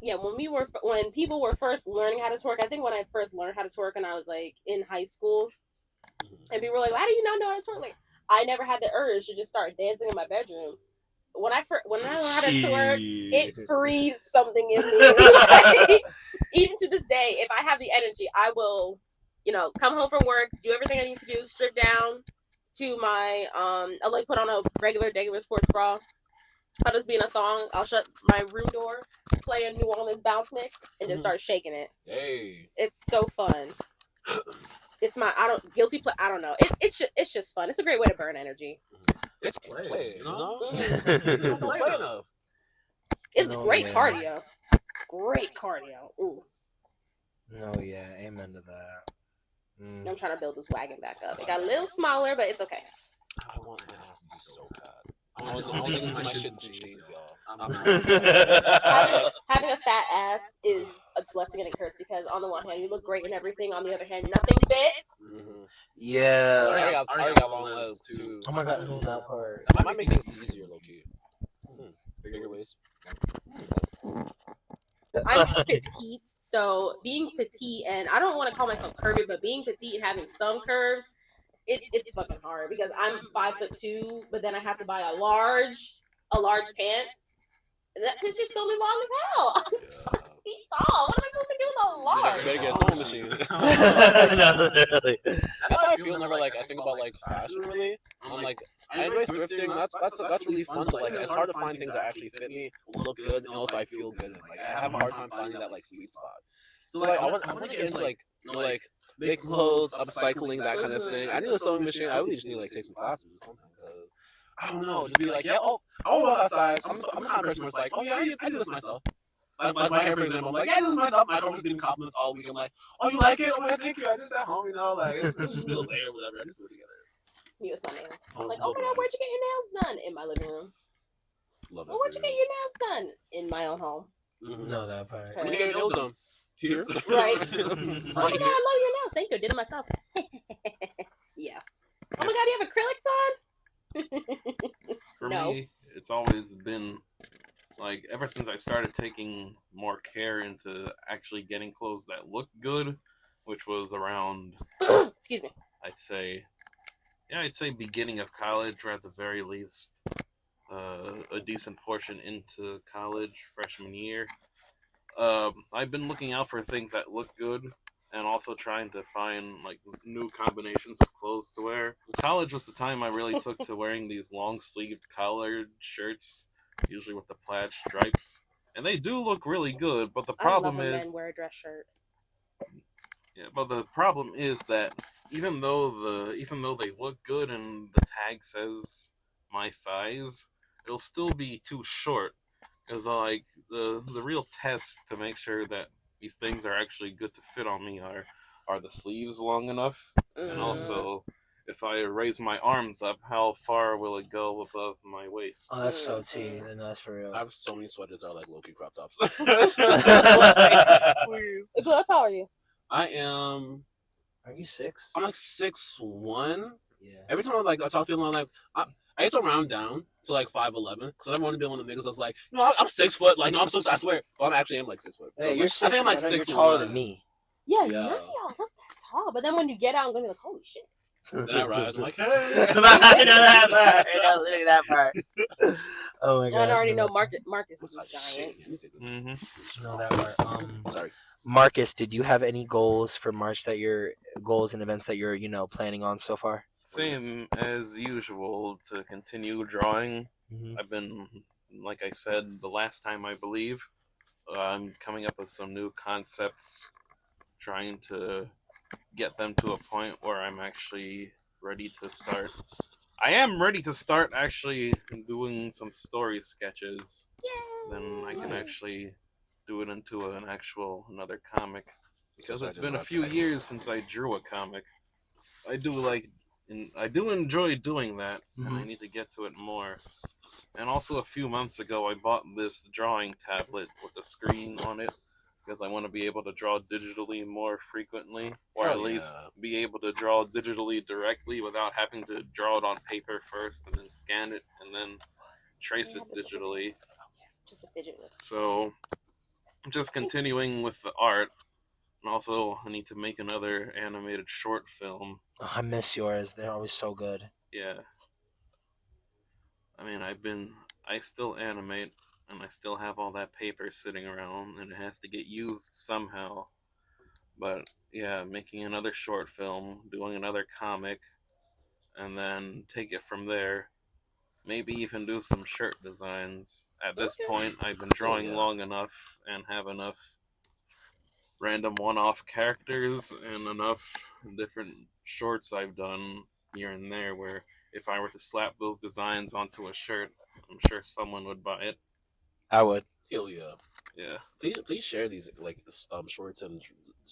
Yeah, when people were first learning how to twerk, I think when I first learned how to twerk when I was like in high school, and people were like, "Why do you not know how to twerk?" Like, I never had the urge to just start dancing in my bedroom. When I learned how to twerk, it freed something in me. Like, even to this day, if I have the energy, I will, come home from work, do everything I need to do, strip down to my I'll like put on a regular sports bra. I'll just be in a thong. I'll shut my room door, play a New Orleans bounce mix, and just start shaking it. Hey, it's so fun. It's my I don't know. It's just fun. It's a great way to burn energy. it's play, you know? Mm-hmm. Don't play enough. It's great cardio. Great cardio. Ooh. Oh yeah, amen to that. I'm trying to build this wagon back up. It got a little smaller, but it's okay. I want my ass to be so bad. I want to use my shit in chains, y'all. Having a fat ass is a blessing and a curse because on the one hand you look great and everything, on the other hand nothing fits. Mm-hmm. Yeah. I already got long legs too. Oh my god, no, that part. That might make things easier, low key. Bigger waist. I'm petite, so being petite, and I don't want to call myself curvy, but being petite and having some curves, it's fucking hard because I'm 5'2", but then I have to buy a large pant. That just still be long as hell. I'm 5 feet tall. What am I supposed to do with a large? You gotta get a sewing machine. No, literally. That's how I feel whenever I think about fashion really. I'm like, I enjoy thrifting. That's really fun, but it's hard to find things that actually fit me, look good, and also I feel good. I have a hard time finding that sweet spot. So I want to get into make clothes, upcycling, that kind of thing. I need a sewing machine. I really just need to take some classes or something because I don't know. Just be like, yeah, I'll go outside. I'm the kind of person where it's like, oh yeah, I do this myself. Like my hair, for example, I'm like, yeah, this is myself. My girlfriend's giving compliments all week. I'm like, oh, you like it? Oh, man, thank you. I just at home, it's just real layer, whatever. I just do it together. Me with my nails. I'm like, oh my god, where'd you get your nails done? In my living room. Love that. Well, where'd you get your nails done? In my own home. No, that part. When you get your nails done. Here. Right. Oh my god, I love your nails. Thank you. I did it myself. Yeah. Oh my god, you have acrylics on? For me, it's always been ever since I started taking more care into actually getting clothes that look good, which was around excuse me. I'd say beginning of college, or at the very least a decent portion into college, freshman year. I've been looking out for things that look good and also trying to find new combinations of clothes to wear. College was the time I really took to wearing these long sleeved collared shirts, usually with the plaid stripes, and they do look really good. But the problem is, men wear a dress shirt. Yeah, but the problem is that even though they look good and the tag says my size, it'll still be too short. Because the real test to make sure that these things are actually good to fit on me are the sleeves long enough, and also if I raise my arms up, how far will it go above my waist? Oh, that's so tea. And that's for real. I have so many sweaters that are low-key crop tops. Please. How tall are you? I am. Are you 6? I'm 6'1". Yeah. Every time I talk to them, I'm like, I used to round down to 5'11", because I don't want to be one of the niggas that's like, I'm 6 foot. No, I'm 6. I swear. Well, I am 6 foot. Hey, you're 6. I think I'm 6 you're taller than me. Yeah, none of y'all look that tall. But then when you get out, I'm gonna be like, holy shit. Then I rise. I'm like, hey. I know that part. Look at that part. Oh my god. I already know Marcus is a giant. Mm-hmm. Know that part. Sorry. Marcus, did you have any goals for March goals and events that you're, planning on so far? Same as usual, to continue drawing. Mm-hmm. I've been, like I said the last time, I believe, I'm coming up with some new concepts, trying to get them to a point where I'm actually ready to start. I am ready to start actually doing some story sketches. Yay! Then I can actually do it into another comic, because it's been a few years since I drew a comic. I do enjoy doing that, and I need to get to it more. And also, a few months ago, I bought this drawing tablet with a screen on it, because I want to be able to draw digitally more frequently, or at least be able to draw digitally directly without having to draw it on paper first and then scan it and then trace it digitally. Just a fidget. So, just continuing with the art. Also, I need to make another animated short film. Oh, I miss yours. They're always so good. Yeah. I mean, I still animate, and I still have all that paper sitting around, and it has to get used somehow. But yeah, making another short film, doing another comic, and then take it from there. Maybe even do some shirt designs. At this point, I've been drawing long enough and have enough random one-off characters and enough different shorts I've done here and there where if I were to slap those designs onto a shirt, I'm sure someone would buy it. I would. Hell yeah. Yeah. Please share these like shorts and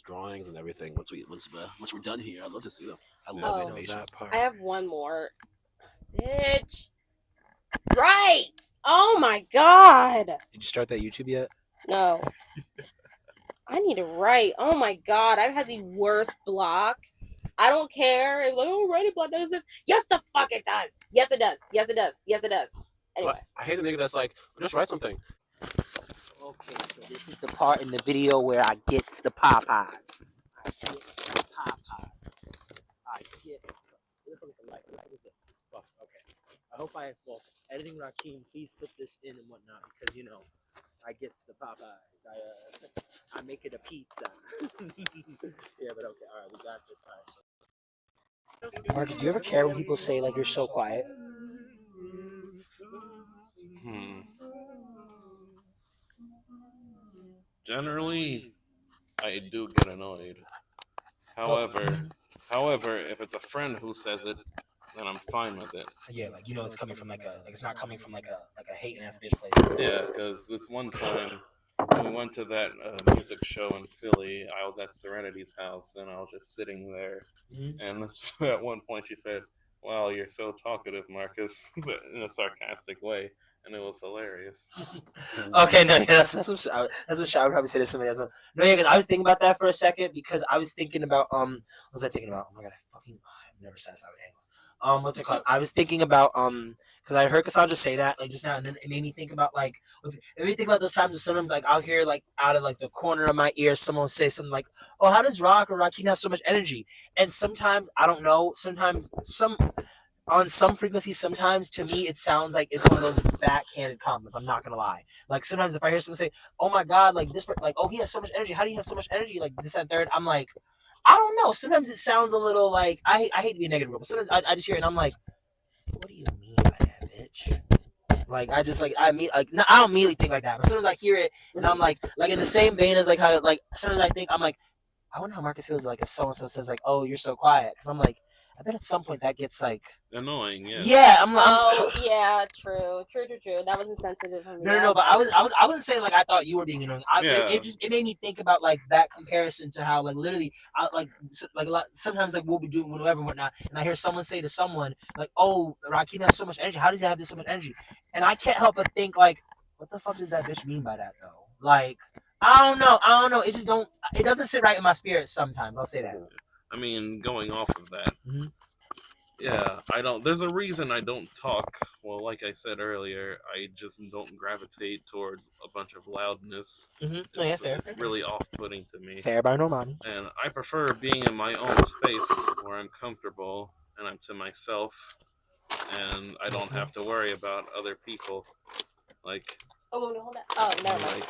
drawings and everything once we're done here. I'd love to see them. I love animation. That part. I have one more. Bitch. Right. Oh my god. Did you start that YouTube yet? No. I need to write. Oh my god. I've had the worst block. I don't care. It's like, oh, writing block does this. Yes, the fuck it does. Yes, it does. Yes, it does. Yes, it does. Anyway. I hate a nigga that's like, just write something. Okay, so this is the part in the video where I get the Popeyes. I get the Popeyes. I get the... Where the fuck is the light? What is the... Fuck, okay. I hope editing Rakeem, please put this in and whatnot, because, you know, I gets the Popeyes. I make it a pizza. Yeah, but okay, alright, we got this. Alright, so... Marcus, do you ever care when people say, like, you're so quiet? Generally, I do get annoyed. However, if it's a friend who says it, then I'm fine with it. Yeah, like, you know, it's coming from it's not coming from like a hate ass bitch place. Yeah, because this one time when we went to that music show in Philly, I was at Serenity's house and I was just sitting there, and at one point she said, "Wow, you're so talkative, Marcus," in a sarcastic way, and it was hilarious. Okay, no, yeah, that's what Shai would probably say to somebody else. No, yeah, because I was thinking about that for a second because I was thinking about what was I thinking about? Oh my god, I'm never satisfied with angles. What's it called? I was thinking about because I heard Cassandra say that like just now, and then it made me think about it made me think about those times when sometimes like I'll hear like out of like the corner of my ear someone will say something like, "Oh, how does Rock or Rakeem have so much energy?" And sometimes I don't know. Sometimes on some frequencies, sometimes to me it sounds like it's one of those backhanded compliments. I'm not gonna lie. Like sometimes if I hear someone say, "Oh my god, like this," like, "Oh, he has so much energy. How do you have so much energy?" Like this and third, I'm like, I don't know. Sometimes it sounds a little like I hate to be a negative, but sometimes I just hear it and I'm like, what do you mean by that, bitch? Like I just like I don't immediately think like that, but sometimes I hear it and I'm like in the same vein as like how like sometimes I think I'm like, I wonder how Marcus feels like if so and so says like, "Oh, you're so quiet," because I'm like, I bet at some point that gets like annoying. Yeah. Yeah, yeah, true. That was insensitive of me. No, but I wasn't saying like I thought you were being annoying. It made me think about like that comparison to how like literally like a lot sometimes like we'll be doing whatever and whatnot, and I hear someone say to someone like, "Oh, Rakeem has so much energy. How does he have this so much energy?" And I can't help but think like, what the fuck does that bitch mean by that though? Like I don't know. It doesn't sit right in my spirit sometimes. I'll say that. I mean, going off of that, yeah, I don't. There's a reason I don't talk. Well, like I said earlier, I just don't gravitate towards a bunch of loudness. It's really off-putting to me. Fair by no money. And I prefer being in my own space where I'm comfortable and I'm to myself, and I don't have to worry about other people. Like. Oh, no, hold that. Oh, never mind.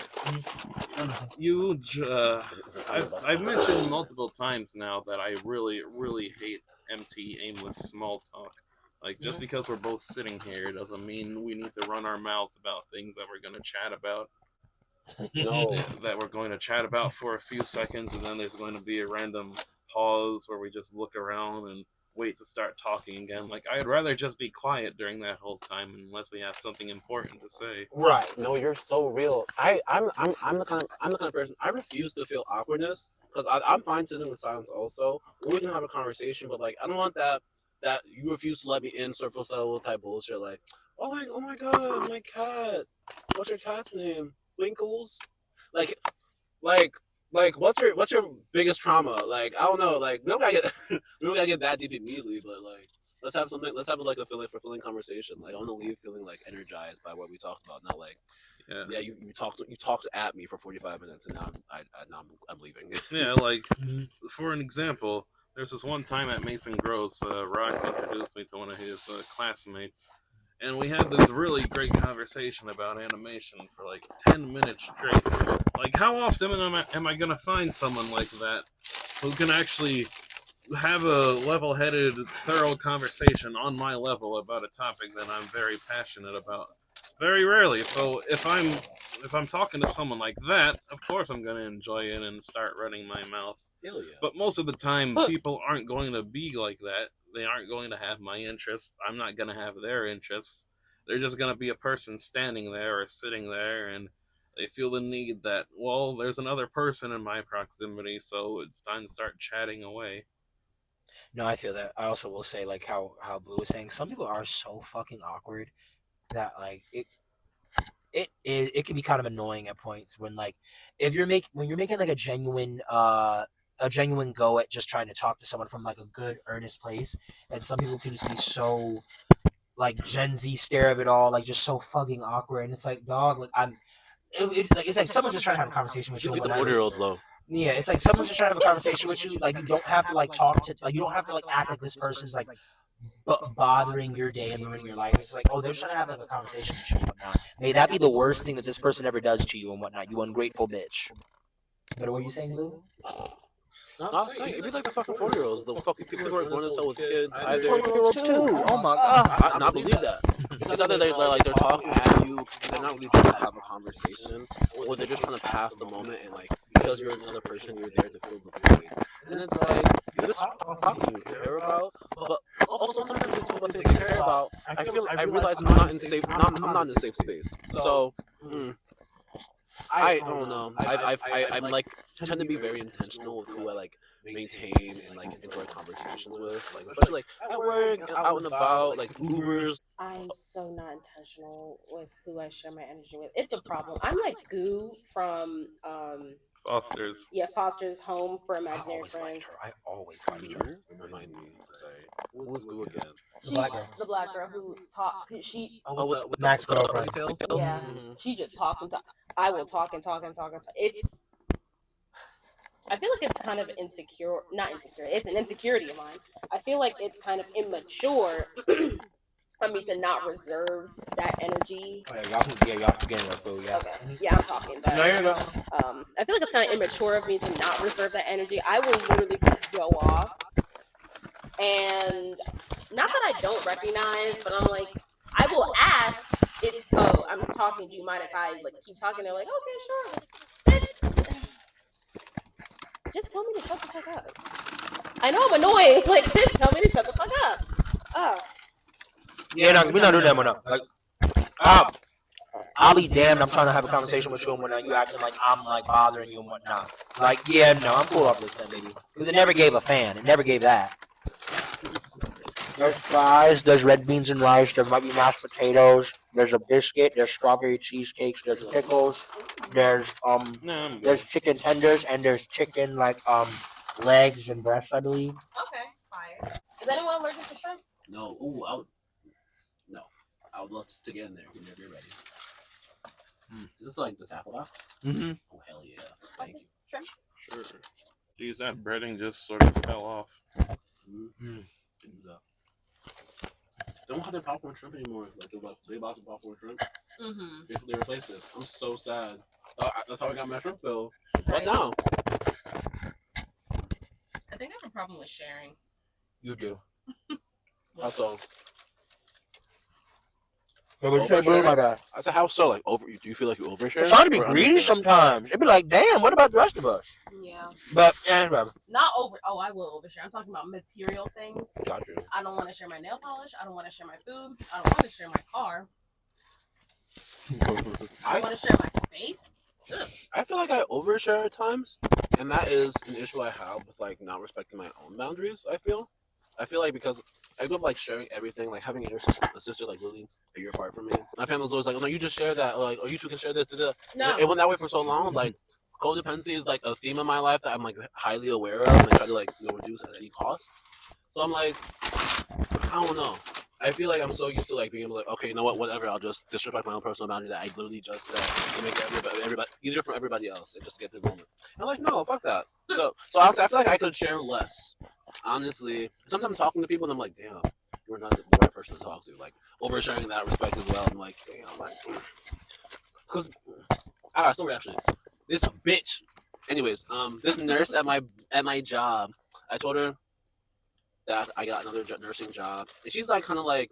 I've mentioned multiple times now that I really, really hate empty, aimless small talk. Like, just because we're both sitting here doesn't mean we need to run our mouths about things that we're going to chat about. No. That we're going to chat about for a few seconds, and then there's going to be a random pause where we just look around and wait to start talking again. Like, I'd rather just be quiet during that whole time unless we have something important to say. Right. No, you're so real. I'm the kind of person. I refuse to feel awkwardness because I'm fine sitting in silence. Also, we can have a conversation, but like I don't want that you refuse to let me in, surface level type bullshit. Like, oh my god, my cat. What's your cat's name? Winkles. Like, what's your biggest trauma? Like, I don't know. Like, nobody get that deep immediately, but like, let's have something. Let's have like a fulfilling conversation. Like I want to leave feeling like energized by what we talked about, not like you talked at me for 45 minutes and now I'm leaving. Yeah, like for an example, there's this one time at Mason Groves, Rock introduced me to one of his classmates, and we had this really great conversation about animation for like 10 minutes straight. Like, how often am I gonna find someone like that who can actually have a level-headed, thorough conversation on my level about a topic that I'm very passionate about? Very rarely. So if I'm talking to someone like that, of course I'm gonna enjoy it and start running my mouth. Hell yeah. But most of the time, people aren't going to be like that. They aren't going to have my interests. I'm not going to have their interests. They're just going to be a person standing there or sitting there, and they feel the need that, well, there's another person in my proximity, so it's time to start chatting away. No, I feel that. I also will say, like how Blue was saying, some people are so fucking awkward that like it can be kind of annoying at points when like when you're making like a genuine go at just trying to talk to someone from like a good earnest place, and some people can just be so like Gen Z stare of it all, like just so fucking awkward, and it's like, dog, like it's like someone's just trying to have a conversation with you. The 40-year-olds though. Yeah, it's like someone's just trying to have a conversation with you. Like you don't have to like talk to, like you don't have to like act like this person's like bothering your day and ruining your life. It's like, oh, they're just trying to have like a conversation with you and whatnot. May that be the worst thing that this person ever does to you and whatnot. You ungrateful bitch. But what were you saying, Blue? No, I'm saying it'd be like the fucking 40-year-olds, the fucking people who are born and so with kids. Either 40-year-olds too. Oh my god! I not believe that. It's either they're talking at you, and they're not really trying to have a conversation, or they're just trying to pass the moment, and like because you're another person, you're there to fill the void. And it's like you're just talking you care about, but also sometimes you talk about things you care about. I realize I'm not in safe space. So. I don't know. I'm like tend to be very intentional with who I like maintain and like enjoy conversations with, like especially like at work, out and about, like Ubers. I'm so not intentional with who I share my energy with. It's a problem. I'm like Goo from Foster's. Yeah, Foster's Home for I Imaginary always liked Friends. her. I always liked her. Remind me. I'm sorry. What was Goo again? The black girl. The black girl who talk. She With Max girlfriend. yeah. She just talks and talk. I will talk and talk and talk and talk. I feel like it's kind of not insecure. It's an insecurity of mine. I feel like it's kind of immature for me to not reserve that energy. Oh, yeah, y'all can get in food, yeah. Okay. Yeah, I'm talking. But, No, you go. I feel like it's kind of immature of me to not reserve that energy. I will literally just go off. And not that I don't recognize, but I'm like, I will ask if, I'm talking, do you mind if I like keep talking? They're like, okay, sure. Like, bitch, just tell me to shut the fuck up. I know I'm annoying. Like, just tell me to shut the fuck up. Oh. Yeah, no, we not doing that one up. Like, I'll be damned. I'm trying to have a conversation with you and whatnot. You acting like I'm like bothering you and whatnot. Like, yeah, no, I'm cool off this then, baby. Because it never gave a fan. It never gave that. There's fries. There's red beans and rice. There might be mashed potatoes. There's a biscuit. There's strawberry cheesecakes. There's pickles. There's there's chicken tenders and there's chicken like legs and breasts, I believe. Okay, fire. Is anyone allergic to shrimp? No. No. I would love to get in there whenever you're ready. Is this like the tackle box? Mm-hmm. Oh hell yeah! Thank you. Shrimp? Sure. Geez, that breading just sort of fell off. Mm-hmm. They don't have their popcorn shrimp anymore. Like they bought the popcorn shrimp. Mm-hmm. They replaced it. I'm so sad. That's how I got my shrimp bill. Right now. I think I have a problem with sharing. You do. How so? What would you say, Blue? My bad. I said, how so? Like do you feel like you overshare? It's trying to be greedy sometimes. It'd be like, damn, what about the rest of us? Yeah. But yeah, whatever. Not over. Oh, I will overshare. I'm talking about material things. Got you. I don't want to share my nail polish. I don't want to share my food. I don't want to share my car. I want to share my space. Ugh. I feel like I overshare at times, and that is an issue I have with like not respecting my own boundaries. I feel like because I grew up like sharing everything, like having a sister like literally a year apart from me. My family was always like, "Oh no, you just share that," or like, "Oh, you two can share this." No, it went that way for so long. Like codependency is like a theme in my life that I'm like highly aware of, and I try to like reduce at any cost. So I'm like, I don't know. I feel like I'm so used to like being able to like, okay, you know what, whatever. I'll just disrespect my own personal boundary that I literally just said to make everybody easier for everybody else and just to get through the moment. And I'm like, no, fuck that. So honestly, I feel like I could share less. Honestly, sometimes talking to people, and I'm like, damn, you're not the right person to talk to. Like oversharing in that respect as well. I'm like, damn, like, because I got a story actually. This bitch. Anyways, this nurse at my job, I told her that I got another nursing job, and she's like kind of like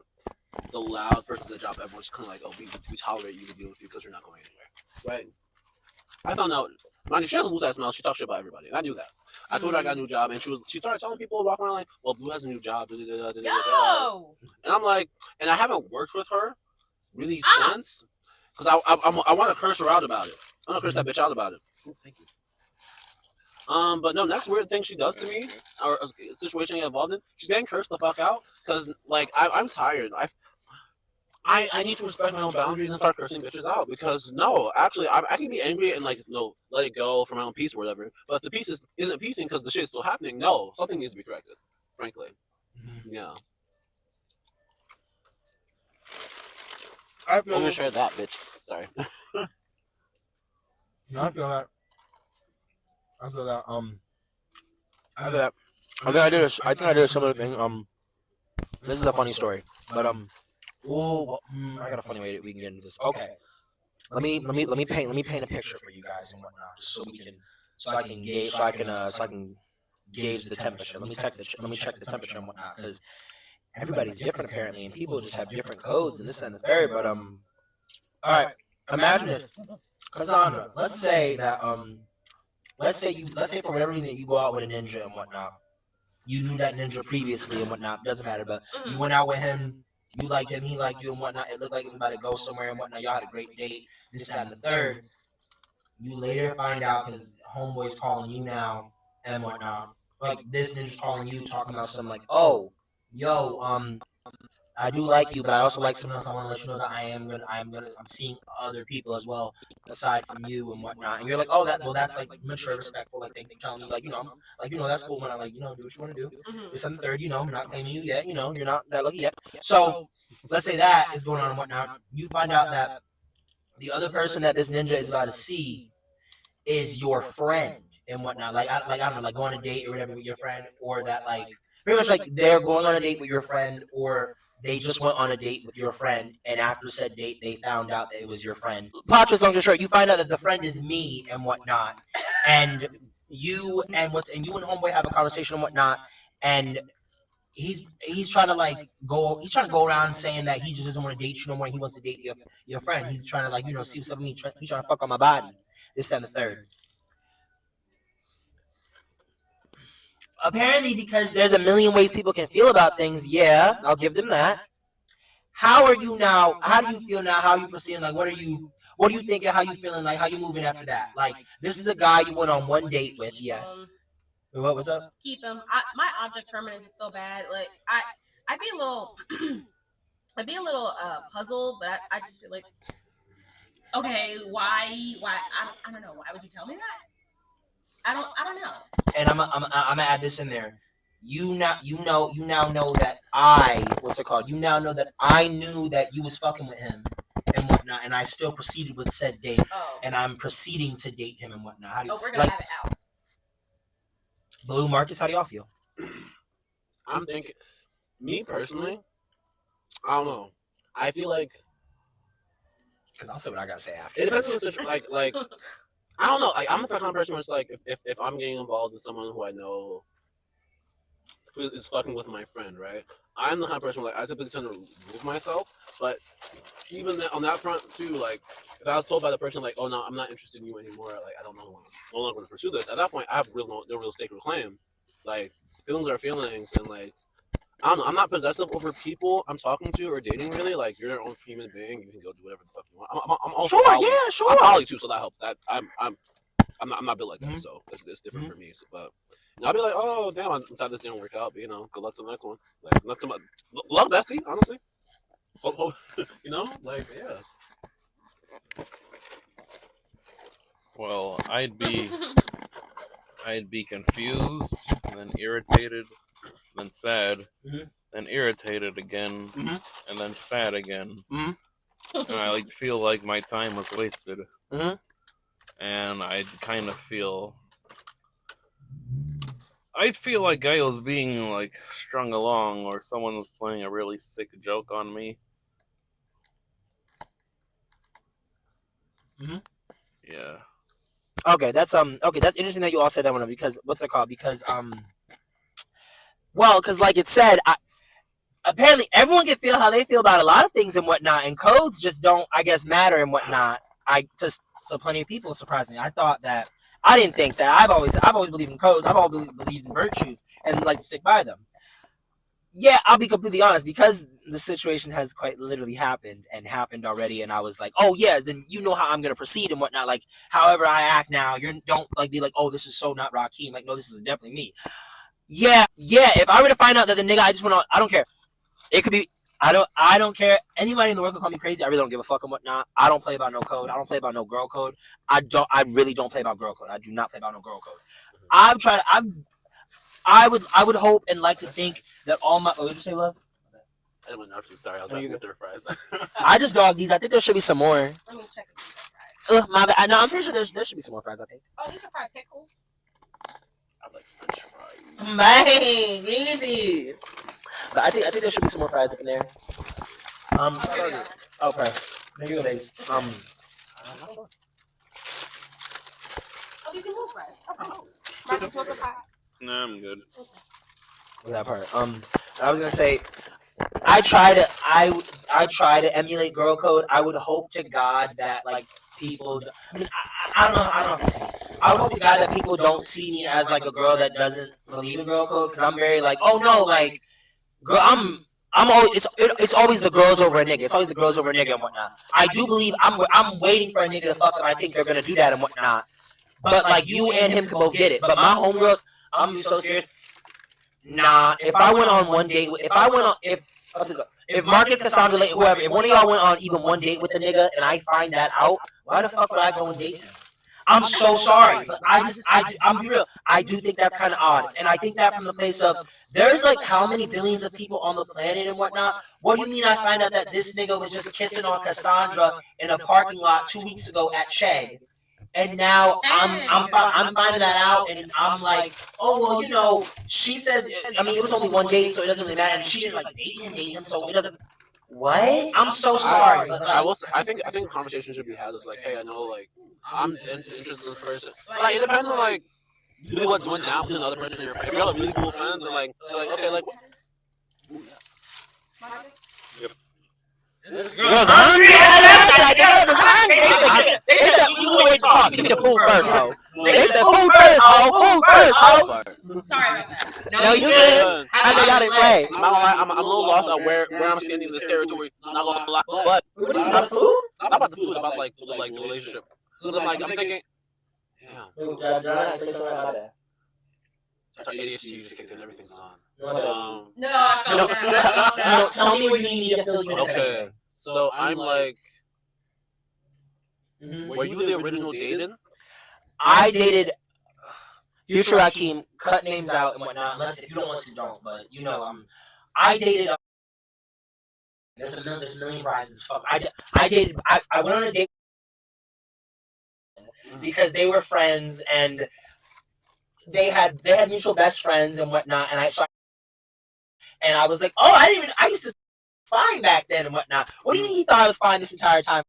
the loud person at the job. Everyone's kind of like, oh, we tolerate you to deal with you because you're not going anywhere, right? I found out, mind you, she has a blue side smell. She talks shit about everybody, and I knew that. I told her I got a new job, and she started telling people walking around like, well, Blue has a new job, Yo! and I'm like, and I haven't worked with her really since, because I want to curse her out about it. I want to curse that bitch out about it. Oh, thank you. But no, next weird thing she does to me, or a situation I get involved in, she's getting cursed the fuck out, because, like, I'm tired. I need to respect my own boundaries and start cursing bitches out, because, no, actually, I can be angry and, like, no, let it go for my own peace or whatever, but if the peace isn't peacing because the shit is still happening, no, something needs to be corrected, frankly. Yeah. I I'm feel gonna that. share that, bitch. Sorry. No, I feel that. I feel that. I feel that. I think I did. I think I did a similar thing. This is a funny story, but I got a funny way that we can get into this. Okay, let me paint a picture for you guys and whatnot, so I can gauge the temperature. Let me check the temperature and whatnot, because everybody's different apparently, and people just have different codes and this and the third. But all right, imagine this, Cassandra. Let's say that let's say for whatever reason you go out with a ninja and whatnot. You knew that ninja previously and whatnot. Doesn't matter, but you went out with him. You liked him, he liked you and whatnot. It looked like it was about to go somewhere and whatnot. Y'all had a great date. This, that, and the third. You later find out because homeboy's calling you now and whatnot. Like this ninja's calling you, talking about something like, oh, yo, I do like you, but I also like someone else. I want to let you know that I'm seeing other people as well aside from you and whatnot. And you're like, oh, that's like mature, respectful. Like, thank you for telling me, like, I'm like, that's cool. When I like, do what you want to do. This and the third, I'm not claiming you yet. You're not that lucky yet. So let's say that is going on and whatnot. You find out that the other person that this ninja is about to see is your friend and whatnot. Like, I don't know, like going on a date or whatever with your friend, or that like pretty much like they're going on a date with your friend, or they just went on a date with your friend, and after said date, they found out that it was your friend. Plot twist, long story short, you find out that the friend is me and whatnot, and you and homeboy have a conversation and whatnot, and he's trying to like he's trying to go around saying that he just doesn't want to date you no more. He wants to date your friend. He's trying to like see what's up with me. He's trying to fuck on my body. This and the third. Apparently, because there's a million ways people can feel about things. Yeah, I'll give them that. How are you now? How do you feel now? How are you proceeding? Like, what are you thinking? How you feeling? Like, how you moving after that? Like, this is a guy you went on one date with. Yes. What's up? Keep him. My object permanence is so bad. Like, I'd be a little, puzzled, but I just feel like, okay, why? I don't know. Why would you tell me that? I don't know. And I'm gonna add this in there. You now know that You now know that I knew that you was fucking with him and whatnot, and I still proceeded with said date, and I'm proceeding to date him and whatnot. How do you, we're gonna have it out. Blue, Marcus, how do y'all feel? I'm thinking, me personally, I don't know. I feel like, because I'll say what I gotta say after. It depends on like I don't know. Like, I'm the kind of person where it's like if I'm getting involved with someone who I know who is fucking with my friend, right? I'm the kind of person where, like, I typically tend to remove myself, but even on that front too, like if I was told by the person like, oh no, I'm not interested in you anymore, like I don't know, no longer want to pursue this. At that point, I have no real stake or claim. Like feelings are feelings, and like I don't know. I'm not possessive over people I'm talking to or dating. Really, like you're your own human being. You can go do whatever the fuck you want. I'm also sure. I'm poly too, so that helped. That I'm not built like that, so it's different for me. So, but I'll be like, oh damn, I'm sad this didn't work out. But, good luck to the next one. Like nothing but love, bestie. Honestly, like yeah. Well, I'd be confused, and then irritated, and then sad, then irritated again, and then sad again. And I like feel like my time was wasted. And I'd feel like I was being like strung along, or someone was playing a really sick joke on me. Yeah. Okay, that's interesting that you all said that one because what's it called? Because well, because like it said, apparently everyone can feel how they feel about a lot of things and whatnot, and codes just don't, I guess, matter and whatnot. To plenty of people, surprisingly, I didn't think that. I've always believed in codes. I've always believed in virtues and like to stick by them. Yeah, I'll be completely honest, because the situation has quite literally happened already, and I was like, oh yeah, then you know how I'm gonna proceed and whatnot. Like, however I act now, you don't like be like, oh, this is so not Rakeem. Like, no, this is definitely me. Yeah. If I were to find out that the nigga I just went on, I don't care. It could be. I don't care. Anybody in the world can call me crazy. I really don't give a fuck and whatnot. I don't play about no code. I don't play about no girl code. I really don't play about girl code. I do not play about no girl code. I would hope and like to think that all my. What did you say, love? I didn't know if you. Sorry, I was asking if there were fries. I just dogged these. I think there should be some more. Let me check if these are fries. My bad. No, I'm pretty sure there should be some more fries. I think. Oh, these are fried pickles. I like French fries. Bang, greasy. But I think there should be some more fries up in there. Okay. There you go, babes. Oh, these are more fries. Okay. Marcus, what's the pie? No, I'm good. That part. I was gonna say, I try to emulate girl code. I would hope to God that like people. I mean, I don't know. I would hope to God that people don't see me as like a girl that doesn't believe in girl code, because I'm very like, oh no, like, girl, I'm always it's always the girls over a nigga. It's always the girls over a nigga and whatnot. I do believe I'm waiting for a nigga to fuck if I think they're gonna do that and whatnot. But like you and him can both get it. But my homegirl, I'm so serious. Nah, if I went on one date, if Marcus, Cassandra, whoever, if one of y'all went on even one date with the nigga and I find that out, why the fuck would I go and date him? I'm so sorry, but I'm be real. I do think that's kind of odd, and I think that from the place of there's like how many billions of people on the planet and whatnot. What do you mean I find out that this nigga was just kissing on Cassandra in a parking lot 2 weeks ago at Chegg? And now I'm finding that out, and I'm like, oh well, you know, she says. I mean, it was only one date, so it doesn't really matter. And she didn't like date him, so it doesn't. What? I'm so sorry, but like, I think the conversation should be had is like, hey, I know like I'm interested in this person. Like it depends on like really what went down between the other person and your friend. If you're like really cool friends and like okay, like. Yep. Girls are hungry. Girls are hungry. They said you were waiting to talk. Give me the food first, ho. They said food first, ho. Food first, ho. Sorry about that. No, you good. I know y'all didn't play. I'm a little lost on where I'm standing in this territory. Not gonna lie, but About food? not about the food, about like the relationship. Because I'm thinking, damn. Sorry, ADHD just kicked in. Everything's on. No, I felt that. Tell me where you need me to fill you in. Okay, so I'm like, were you the original Daden? I dated Future Rakeem, cut names out and whatnot. Unless if you don't want to, don't. But you know, I dated. There's a million horizons. Fuck. I dated. I went on a date because they were friends and they had mutual best friends and whatnot. And I was like, oh, I used to fine back then and whatnot. What do you mean he thought I was fine this entire time?